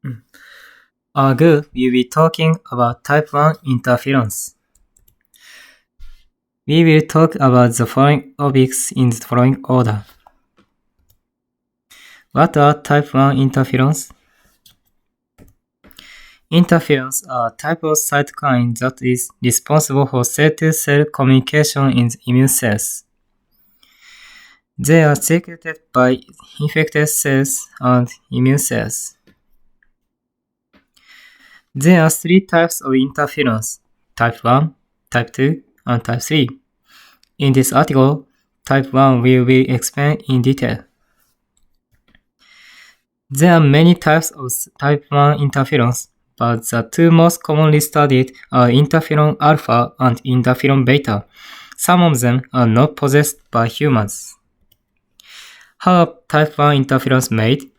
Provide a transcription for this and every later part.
Good, we'll be talking about type 1 interference. We will talk about the following topics in the following order. What are type 1 interference? Interference are a type of cytokine that is responsible for cell-to-cell communication in the immune cells. They are secreted by infected cells and immune cells. There are three types of interference: type 1, type 2, and type 3. In this article, type 1 will be explained in detail. There are many types of type 1 interference, but the two most commonly studied are interferon alpha and interferon beta. Some of them are not possessed by humans. How are type 1 interference made?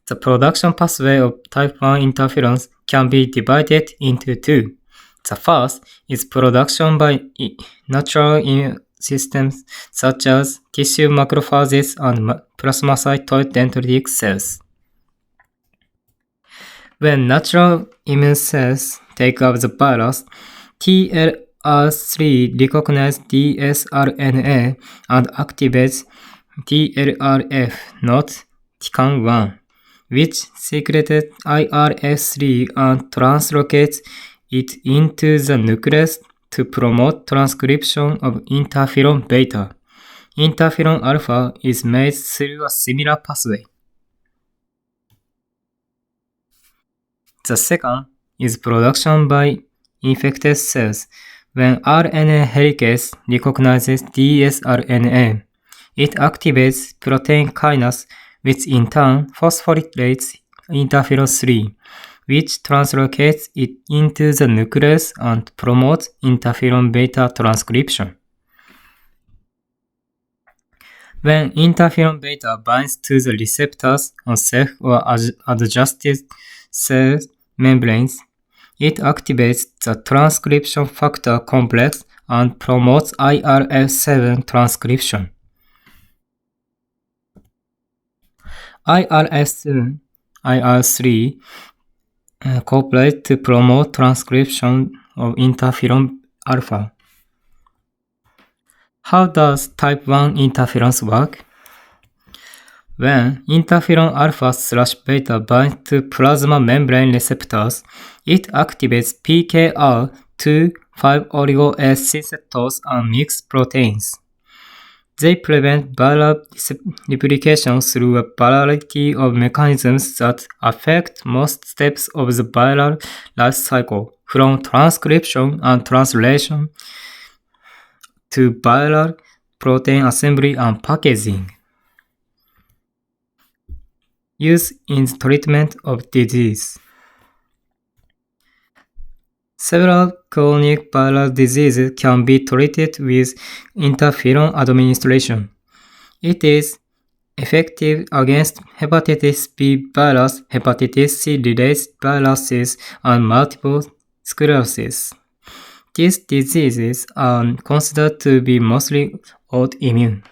The production pathway of type 1 interference can be divided into two. The first is production by natural immune systems such as tissue macrophages and plasmacytoid dendritic cells. When natural immune cells take up the virus, TLR3 recognizes dsRNA and activates TLRF, not TCAN1, which secreted IRF3 and translocates it into the nucleus to promote transcription of interferon beta. Interferon alpha is made through a similar pathway. The second is production by infected cells. When RNA helicase recognizes dsRNA, it activates protein kinase, which in turn phosphorylates interferon 3, which translocates it into the nucleus and promotes interferon beta transcription. When interferon beta binds to the receptors on self or adjusted cell membranes, it activates the transcription factor complex and promotes IRF7 transcription. IRF7, IR3 cooperate to promote transcription of interferon alpha. How does type 1 interference work? When interferon alpha/beta binds to plasma membrane receptors, it activates PKR2, 5-oligo-S synthetases and mixed proteins. They prevent viral replication through a variety of mechanisms that affect most steps of the viral life cycle, from transcription and translation to viral protein assembly and packaging. Use in the treatment of disease. Several chronic viral diseases can be treated with interferon administration. It is effective against hepatitis B virus, hepatitis C-related viruses, and multiple sclerosis. These diseases are considered to be mostly autoimmune.